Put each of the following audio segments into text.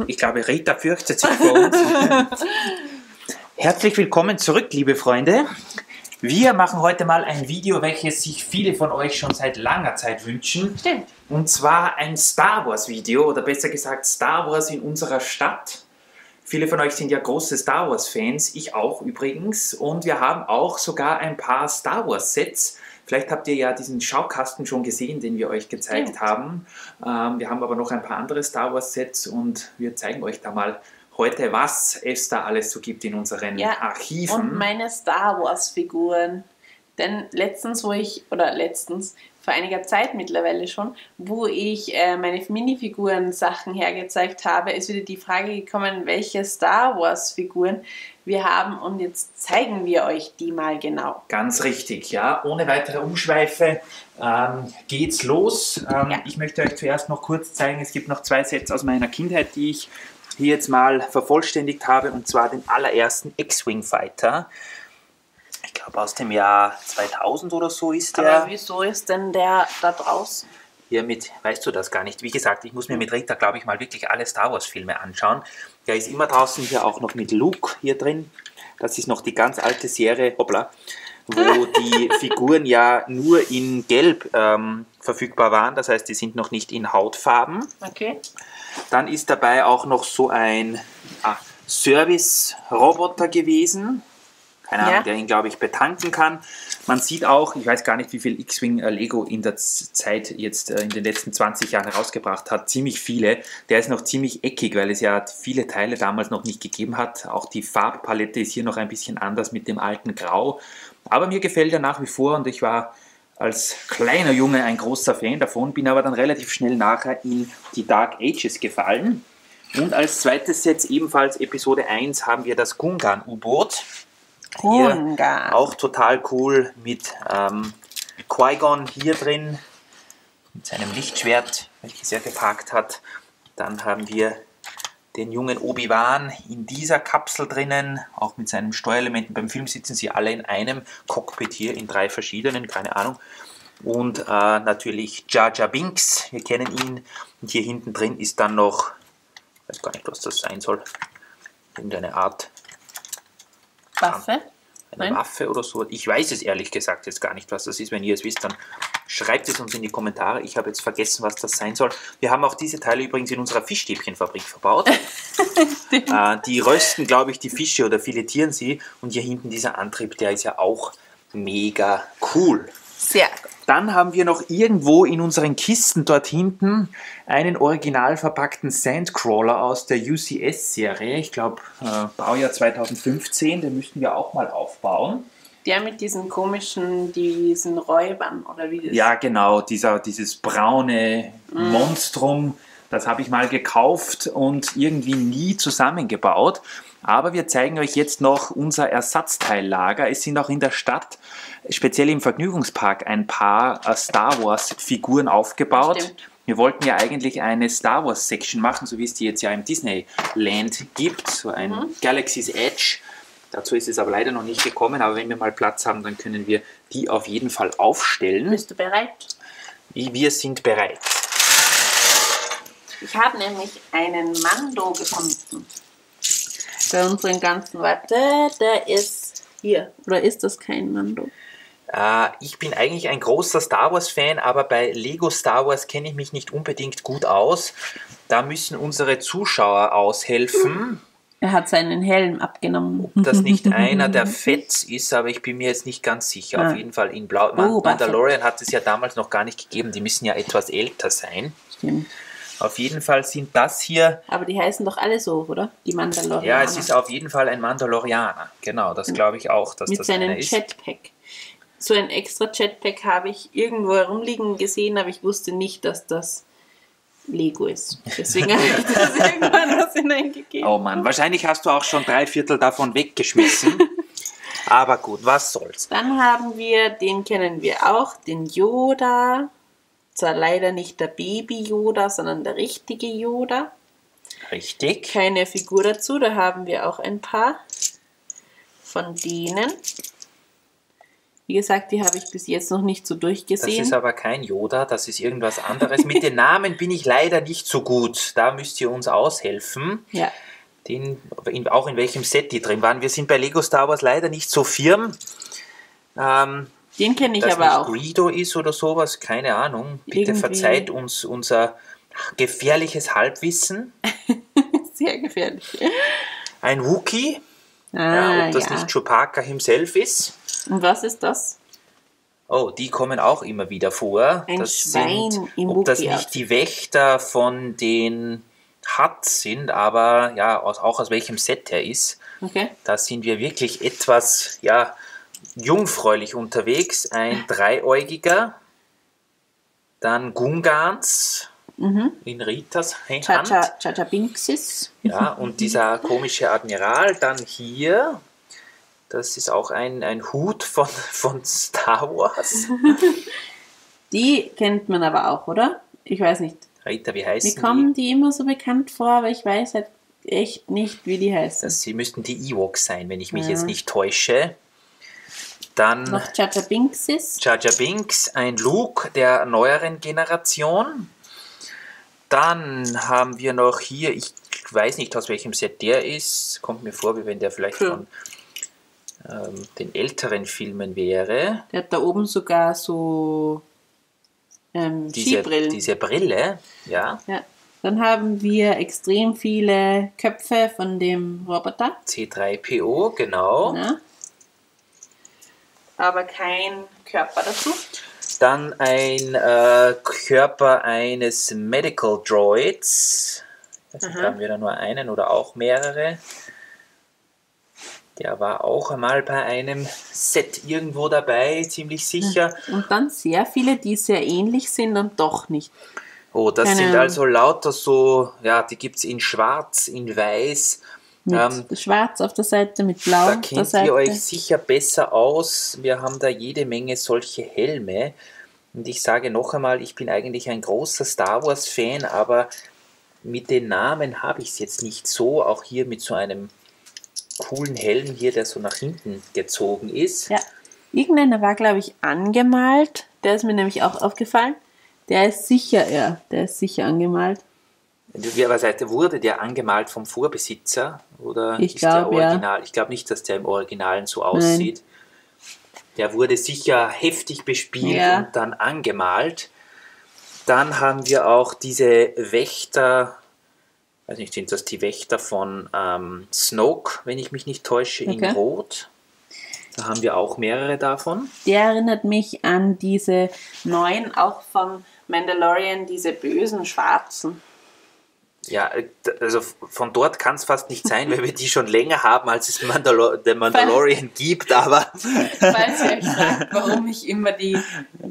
Ich glaube, Rita fürchtet sich vor uns. Herzlich willkommen zurück, liebe Freunde. Wir machen heute mal ein Video, welches sich viele von euch schon seit langer Zeit wünschen. Stimmt. Und zwar ein Star Wars Video, oder besser gesagt Star Wars in unserer Stadt. Viele von euch sind ja große Star Wars Fans, ich auch übrigens. Und wir haben auch sogar ein paar Star Wars Sets. Vielleicht habt ihr ja diesen Schaukasten schon gesehen, den wir euch gezeigt haben. Wir haben aber noch ein paar andere Star Wars Sets und wir zeigen euch da mal heute, was es da alles so gibt in unseren Archiven. Und meine Star Wars Figuren. Denn vor einiger Zeit mittlerweile schon, wo ich meine Minifiguren-Sachen hergezeigt habe, ist wieder die Frage gekommen, welche Star Wars Figuren wir haben, und jetzt zeigen wir euch die mal genau. Ganz richtig, ja. Ohne weitere Umschweife geht's los. Ich möchte euch zuerst noch kurz zeigen, es gibt noch zwei Sets aus meiner Kindheit, die ich hier jetzt mal vervollständigt habe, und zwar den allerersten X-Wing Fighter. Ich glaube aus dem Jahr 2000 oder so ist der. Aber wieso ist denn der da draußen? Hiermit weißt du das gar nicht. Wie gesagt, ich muss mir mit Rita, glaube ich, mal wirklich alle Star Wars Filme anschauen. Der ist immer draußen, hier auch noch mit Luke hier drin. Das ist noch die ganz alte Serie, hoppla, wo die Figuren ja nur in Gelb verfügbar waren. Das heißt, die sind noch nicht in Hautfarben. Okay. Dann ist dabei auch noch so ein Service-Roboter gewesen. Keine Ahnung, der ihn, glaube ich, betanken kann. Man sieht auch, ich weiß gar nicht, wie viel X-Wing Lego in der Zeit jetzt in den letzten 20 Jahren herausgebracht hat. Ziemlich viele. Der ist noch ziemlich eckig, weil es ja viele Teile damals noch nicht gegeben hat. Auch die Farbpalette ist hier noch ein bisschen anders mit dem alten Grau. Aber mir gefällt er nach wie vor, und ich war als kleiner Junge ein großer Fan davon, bin aber dann relativ schnell nachher in die Dark Ages gefallen. Und als zweites jetzt ebenfalls Episode 1 haben wir das Gungan-U-Boot. Hier auch total cool mit Qui-Gon hier drin, mit seinem Lichtschwert, welches er geparkt hat. Dann haben wir den jungen Obi-Wan in dieser Kapsel drinnen, auch mit seinen Steuerelementen. Beim Film sitzen sie alle in einem Cockpit hier, in 3 verschiedenen, keine Ahnung. Und natürlich Jar Jar Binks, wir kennen ihn. Und hier hinten drin ist dann noch, ich weiß gar nicht, was das sein soll, irgendeine Art Waffe? Eine Waffe oder so. Ich weiß es ehrlich gesagt jetzt gar nicht, was das ist. Wenn ihr es wisst, dann schreibt es uns in die Kommentare. Ich habe jetzt vergessen, was das sein soll. Wir haben auch diese Teile übrigens in unserer Fischstäbchenfabrik verbaut. Die rösten, glaube ich, die Fische oder filetieren sie. Und hier hinten dieser Antrieb, der ist ja auch mega cool. Sehr gut. Dann haben wir noch irgendwo in unseren Kisten dort hinten einen original verpackten Sandcrawler aus der UCS-Serie. Ich glaube, Baujahr 2015, den müssten wir auch mal aufbauen. Der mit diesen diesen Räubern, oder wie das? Ja, genau, dieses braune Monstrum, das habe ich mal gekauft und irgendwie nie zusammengebaut. Aber wir zeigen euch jetzt noch unser Ersatzteillager. Es sind auch in der Stadt, speziell im Vergnügungspark, ein paar Star Wars Figuren aufgebaut. Stimmt. Wir wollten ja eigentlich eine Star Wars Section machen, so wie es die jetzt ja im Disneyland gibt, so ein Galaxy's Edge. Dazu ist es aber leider noch nicht gekommen, aber wenn wir mal Platz haben, dann können wir die auf jeden Fall aufstellen. Bist du bereit? Wir sind bereit. Ich habe nämlich einen Mando gefunden. Bei unseren ganzen, warte, der ist hier. Oder ist das kein Mando? Ich bin eigentlich ein großer Star Wars Fan, aber bei Lego Star Wars kenne ich mich nicht unbedingt gut aus. Da müssen unsere Zuschauer aushelfen. Er hat seinen Helm abgenommen. Ob das nicht einer der Fets ist, aber ich bin mir jetzt nicht ganz sicher. Auf jeden Fall in Blau. Mandalorian hat es ja damals noch gar nicht gegeben. Die müssen ja etwas älter sein. Stimmt. Auf jeden Fall sind das hier... Aber die heißen doch alle so, oder? Die Mandalorianer. Ja, es ist auf jeden Fall ein Mandalorianer. Genau, das glaube ich auch, dass mit das seinem einer ist. Jetpack. So ein extra Jetpack habe ich irgendwo herumliegen gesehen, aber ich wusste nicht, dass das Lego ist. Deswegen habe ich das irgendwann was hineingegeben. Oh Mann, wahrscheinlich hast du auch schon 3/4 davon weggeschmissen. Aber gut, was soll's. Dann haben wir, den kennen wir auch, den Yoda. Zwar leider nicht der Baby Yoda, sondern der richtige Yoda. Richtig. Keine Figur dazu, da haben wir auch ein paar von denen. Wie gesagt, die habe ich bis jetzt noch nicht so Das durchgesehen. ist aber kein Yoda, das ist irgendwas anderes. Mit den Namen bin ich leider nicht so gut. Da müsst ihr uns aushelfen. Ja. Auch in welchem Set die drin waren. Wir sind bei Lego Star Wars leider nicht so firm. Den kenne ich Dass aber nicht auch. Greedo ist oder sowas, keine Ahnung. Bitte Irgendwie- verzeiht uns unser gefährliches Halbwissen. Sehr gefährlich. Ein Wookie, Ah, ob das ja. nicht Chewbacca himself ist. Und was ist das? Oh, die kommen auch immer wieder vor. Ein Schwein im ob das Wookie-Outfit. nicht die Wächter von den Hutt sind, aber ja, auch aus welchem Set er ist. Okay. Da sind wir wirklich etwas, jungfräulich unterwegs. Ein Dreiäugiger, dann Gungans in Ritas Hand. Chacha Binksis. Ja, und dieser komische Admiral, dann hier, das ist auch ein Hut von Star Wars. Die kennt man aber auch, oder? Ich weiß nicht. Rita, wie Mir heißen kommen die immer so bekannt vor, aber ich weiß halt echt nicht, wie die heißen. Sie müssten die Ewoks sein, wenn ich mich jetzt nicht täusche. Dann Noch Chacha Binksis. Jar Jar Binks, ein Luke der neueren Generation. Dann haben wir noch hier, ich weiß nicht, aus welchem Set der ist. Kommt mir vor, wie wenn der vielleicht von den älteren Filmen wäre. Der hat da oben sogar so Skibrillen. Diese Brille, ja. Ja. Dann haben wir extrem viele Köpfe von dem Roboter. C3PO, genau. Ja. Aber kein Körper dazu. Dann ein Körper eines Medical Droids. Also haben wir da nur einen oder auch mehrere. Der war auch einmal bei einem Set irgendwo dabei, ziemlich sicher. Und dann sehr viele, die sehr ähnlich sind und doch nicht. Oh, das Keine sind Ahnung. also lauter so, ja, die gibt es in schwarz, in weiß. Mit schwarz auf der Seite, mit blau Da auf der kennt Seite. ihr euch sicher besser aus. Wir haben da jede Menge solche Helme. Und ich sage noch einmal, ich bin eigentlich ein großer Star Wars Fan, aber mit den Namen habe ich es jetzt nicht so. Auch hier mit so einem coolen Helm hier, der so nach hinten gezogen ist. Ja. Irgendeiner war, glaube ich, angemalt. Der ist mir nämlich auch aufgefallen. Der ist sicher angemalt. Was heißt, wurde der angemalt vom Vorbesitzer? Oder Ich ist der glaub, ja. Original? Ich glaube nicht, dass der im Originalen so aussieht. Der wurde sicher heftig bespielt Ja. und dann angemalt. Dann haben wir auch diese Wächter, weiß nicht, sind das die Wächter von Snoke, wenn ich mich nicht täusche, in Okay. Rot. Da haben wir auch mehrere davon. Der erinnert mich an diese neuen, auch vom Mandalorian, diese bösen Schwarzen. Ja, also von dort kann es fast nicht sein, weil wir die schon länger haben, als es den Mandalorian gibt, aber Falls ihr euch fragt, warum ich immer die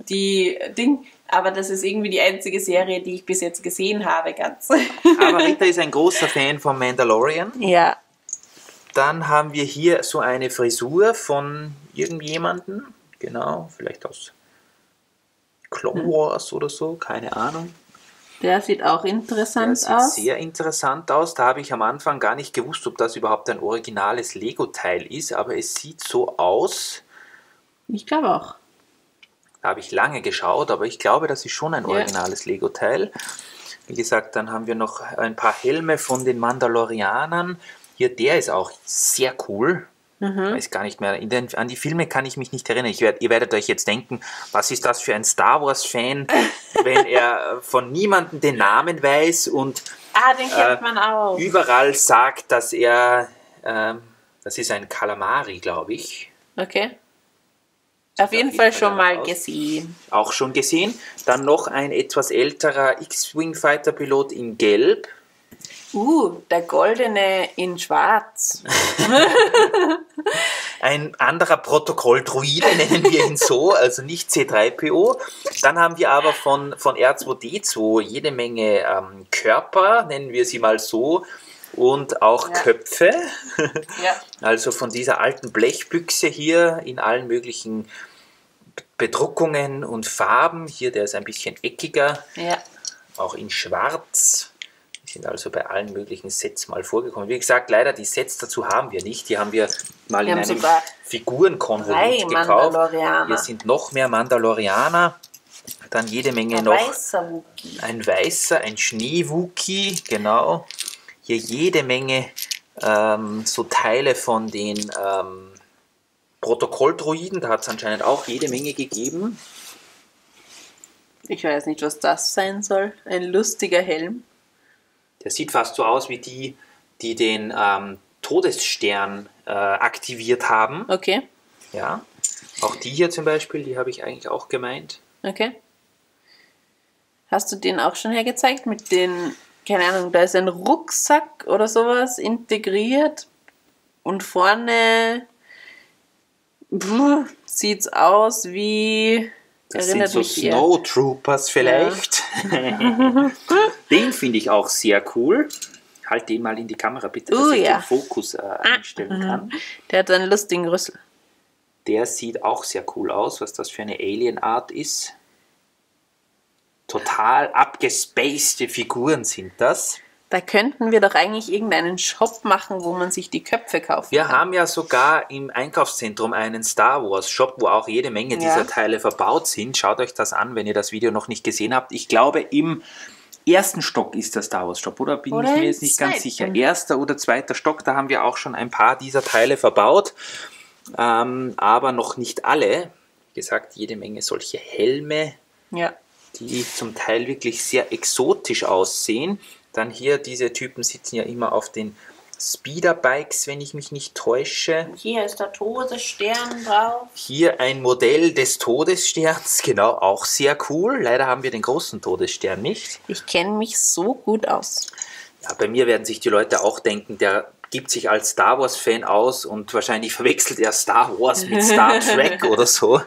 Ding, aber das ist irgendwie die einzige Serie, die ich bis jetzt gesehen habe, ganz. aber Rita ist ein großer Fan von Mandalorian. Ja. Dann haben wir hier so eine Frisur von irgendjemandem, genau, vielleicht aus Clone Wars oder so, keine Ahnung. Der sieht auch Der interessant sieht aus. sehr interessant aus. Da habe ich am Anfang gar nicht gewusst, ob das überhaupt ein originales Lego-Teil ist, aber es sieht so aus. Ich glaube auch. Da habe ich lange geschaut, aber ich glaube, das ist schon ein originales Lego-Teil. Wie gesagt, dann haben wir noch ein paar Helme von den Mandalorianern. Hier, der ist auch sehr cool. Weiß gar nicht mehr. An die Filme kann ich mich nicht erinnern. Ihr werdet euch jetzt denken, was ist das für ein Star Wars-Fan, wenn er von niemandem den Namen weiß und Den kennt man auch. überall sagt, dass er, das ist ein Kalamari, glaube ich. Okay. Auf jeden Fall schon mal aus. gesehen. Auch schon gesehen. Dann noch ein etwas älterer X-Wing-Fighter-Pilot in Gelb. Der goldene in schwarz. Ein anderer Protokolldruide, nennen wir ihn so, also nicht C3PO. Dann haben wir aber von R2D2 jede Menge Körper, nennen wir sie mal so, und auch Köpfe. Ja. Also von dieser alten Blechbüchse hier in allen möglichen Bedruckungen und Farben. Hier, der ist ein bisschen eckiger, Ja. auch in schwarz. sind also bei allen möglichen Sets mal vorgekommen. Wie gesagt, leider die Sets dazu haben wir nicht. Die haben wir mal in einem Figurenkonvolut gekauft. Hier sind noch mehr Mandalorianer. Dann jede Menge ein noch. Ein weißer, ein Schneewookie, genau. Hier jede Menge so Teile von den Protokolldroiden. Da hat es anscheinend auch jede Menge gegeben. Ich weiß nicht, was das sein soll. Ein lustiger Helm. Der sieht fast so aus wie die den Todesstern aktiviert haben. Okay. Ja. Auch die hier zum Beispiel, die habe ich eigentlich auch gemeint. Okay. Hast du den auch schon hergezeigt mit den, keine Ahnung, da ist ein Rucksack oder sowas integriert und vorne sieht's aus wie... Das sind so Snowtroopers vielleicht. Ja. Den finde ich auch sehr cool. Halt den mal in die Kamera bitte, dass ich den Fokus einstellen kann. Der hat einen lustigen Rüssel. Der sieht auch sehr cool aus, was das für eine Alien-Art ist. Total abgespacede Figuren sind das. Da könnten wir doch eigentlich irgendeinen Shop machen, wo man sich die Köpfe kaufen kann. Wir haben ja sogar im Einkaufszentrum einen Star Wars Shop, wo auch jede Menge dieser Teile verbaut sind. Schaut euch das an, wenn ihr das Video noch nicht gesehen habt. Ich glaube, im ersten Stock ist der Star Wars Shop, oder? Bin ich mir jetzt nicht ganz sicher. Erster oder zweiter Stock, da haben wir auch schon ein paar dieser Teile verbaut. Aber noch nicht alle. Wie gesagt, jede Menge solche Helme, die zum Teil wirklich sehr exotisch aussehen. Dann hier, diese Typen sitzen ja immer auf den Speederbikes, wenn ich mich nicht täusche. Hier ist der Todesstern drauf. Hier ein Modell des Todessterns, genau, auch sehr cool. Leider haben wir den großen Todesstern nicht. Ich kenne mich so gut aus. Ja, bei mir werden sich die Leute auch denken, der gibt sich als Star Wars-Fan aus und wahrscheinlich verwechselt er Star Wars mit Star Trek oder so.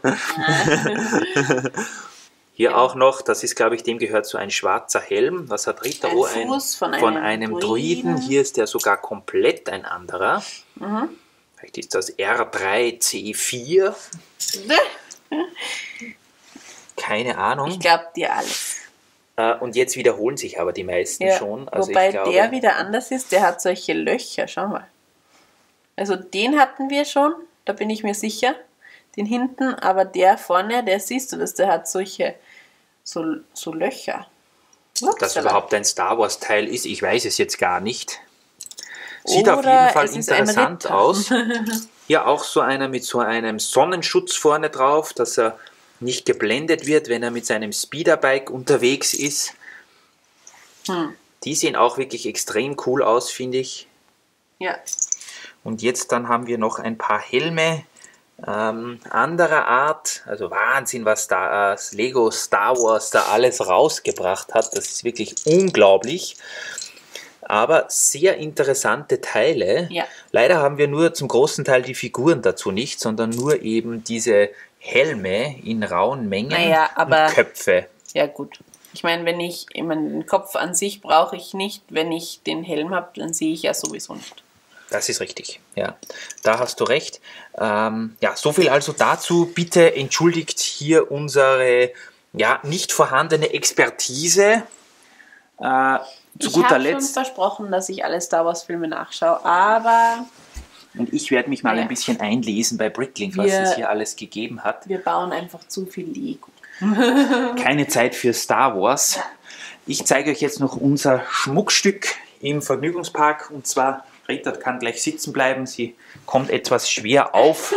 Hier auch noch, das ist, glaube ich, dem gehört so ein schwarzer Helm. Was hat Rita? Ein Fuß von einem Druiden. Hier ist der sogar komplett ein anderer. Vielleicht ist das R3C4. Keine Ahnung. Ich glaube dir alles. Und jetzt wiederholen sich aber die meisten schon. Also wobei der wieder anders ist, der hat solche Löcher, schau mal. Also den hatten wir schon, da bin ich mir sicher. Den hinten, aber der vorne, der siehst du, der hat solche so Löcher. Ob das überhaupt ein Star Wars Teil ist, ich weiß es jetzt gar nicht. Sieht auf jeden Fall interessant aus. Hier auch so einer mit so einem Sonnenschutz vorne drauf, dass er nicht geblendet wird, wenn er mit seinem Speederbike unterwegs ist. Die sehen auch wirklich extrem cool aus, finde ich. Ja. Und jetzt dann haben wir noch ein paar Helme anderer Art. Also Wahnsinn, was da das Lego Star Wars da alles rausgebracht hat. Das ist wirklich unglaublich. Aber sehr interessante Teile. Ja. Leider haben wir nur zum großen Teil die Figuren dazu nicht, sondern nur eben diese Helme in rauen Mengen und Köpfe. Ja gut. Ich meine, den Kopf an sich brauche ich nicht. Wenn ich den Helm habe, dann sehe ich ja sowieso nicht. Das ist richtig, ja. Da hast du recht. So viel also dazu. Bitte entschuldigt hier unsere nicht vorhandene Expertise. Zu guter Letzt. Ich habe schon versprochen, dass ich alle Star Wars Filme nachschaue, aber... Und ich werde mich mal ein bisschen einlesen bei Bricklink, was es hier alles gegeben hat. Wir bauen einfach zu viel Lego. Keine Zeit für Star Wars. Ja. Ich zeige euch jetzt noch unser Schmuckstück im Vergnügungspark, und zwar... Rita kann gleich sitzen bleiben, sie kommt etwas schwer auf.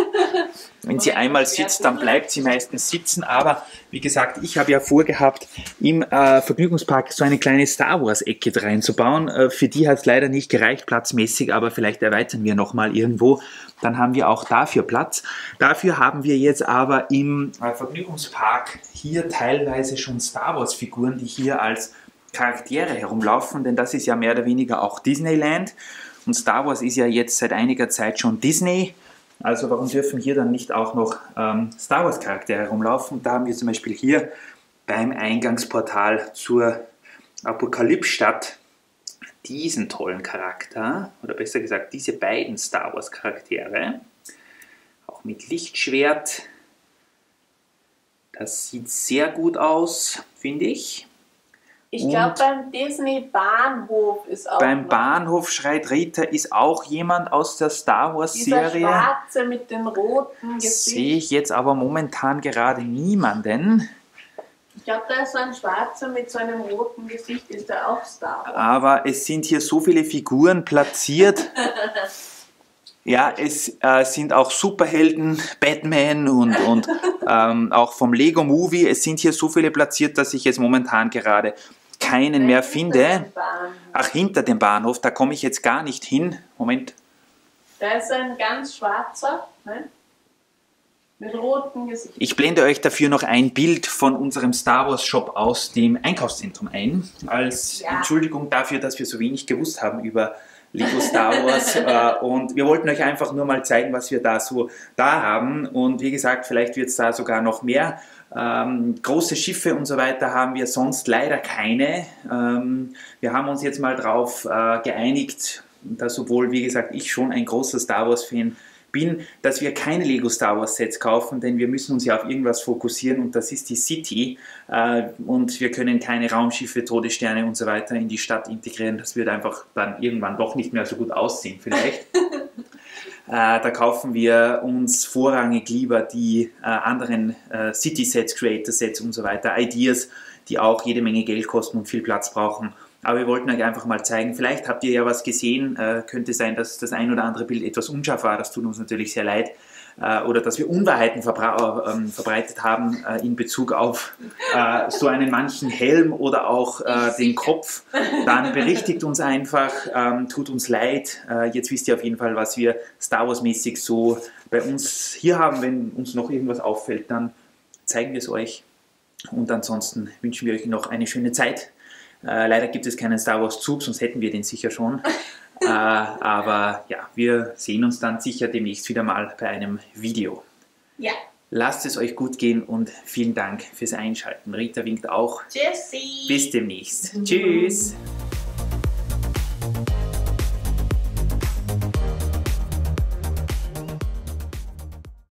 Wenn sie einmal sitzt, dann bleibt sie meistens sitzen. Aber wie gesagt, ich habe ja vorgehabt, im Vergnügungspark so eine kleine Star Wars-Ecke reinzubauen. Für die hat es leider nicht gereicht, platzmäßig, aber vielleicht erweitern wir nochmal irgendwo. Dann haben wir auch dafür Platz. Dafür haben wir jetzt aber im Vergnügungspark hier teilweise schon Star Wars-Figuren, die hier als Charaktere herumlaufen, denn das ist ja mehr oder weniger auch Disneyland. Und Star Wars ist ja jetzt seit einiger Zeit schon Disney. Also warum dürfen hier dann nicht auch noch Star Wars Charaktere herumlaufen? Da haben wir zum Beispiel hier beim Eingangsportal zur Apokalypse-Stadt diesen tollen Charakter, oder besser gesagt diese beiden Star Wars Charaktere, auch mit Lichtschwert. Das sieht sehr gut aus, finde ich. Ich glaube, beim Disney-Bahnhof ist auch. Beim Bahnhof schreit Rita ist auch jemand aus der Star Wars-Serie. Dieser Schwarze mit den roten Gesicht. Sehe ich jetzt aber momentan gerade niemanden. Ich glaube, da ist so ein Schwarzer mit so einem roten Gesicht, ist der auch Star Wars. Aber es sind hier so viele Figuren platziert. Ja, es sind auch Superhelden, Batman und auch vom Lego Movie. Es sind hier so viele platziert, dass ich jetzt momentan gerade keinen mehr finde. Ach, hinter dem Bahnhof, da komme ich jetzt gar nicht hin. Moment. Da ist ein ganz schwarzer, ne? Mit rotem Gesicht. Ich blende euch dafür noch ein Bild von unserem Star Wars Shop aus dem Einkaufszentrum ein. Als Entschuldigung dafür, dass wir so wenig gewusst haben über Lego Star Wars. Und wir wollten euch einfach nur mal zeigen, was wir da so da haben. Und wie gesagt, vielleicht wird es da sogar noch mehr. Große Schiffe und so weiter haben wir sonst leider keine. Wir haben uns jetzt mal darauf geeinigt, dass obwohl, wie gesagt, ich schon ein großer Star Wars-Fan bin, dass wir keine Lego Star Wars Sets kaufen, denn wir müssen uns ja auf irgendwas fokussieren und das ist die City. Und wir können keine Raumschiffe, Todessterne und so weiter in die Stadt integrieren. Das wird einfach dann irgendwann doch nicht mehr so gut aussehen vielleicht. Da kaufen wir uns vorrangig lieber die anderen City-Sets, Creator-Sets und so weiter, Ideas, die auch jede Menge Geld kosten und viel Platz brauchen. Aber wir wollten euch einfach mal zeigen, vielleicht habt ihr ja was gesehen, könnte sein, dass das ein oder andere Bild etwas unscharf war, das tut uns natürlich sehr leid. Oder dass wir Unwahrheiten verbreitet haben in Bezug auf so einen manchen Helm oder auch den Kopf, dann berichtigt uns einfach, tut uns leid. Jetzt wisst ihr auf jeden Fall, was wir Star Wars-mäßig so bei uns hier haben. Wenn uns noch irgendwas auffällt, dann zeigen wir es euch. Und ansonsten wünschen wir euch noch eine schöne Zeit. Leider gibt es keinen Star Wars Zug, sonst hätten wir den sicher schon. Aber ja, wir sehen uns dann sicher demnächst wieder mal bei einem Video. Ja. Lasst es euch gut gehen und vielen Dank fürs Einschalten. Rita winkt auch. Tschüssi. Bis demnächst. Tschüss.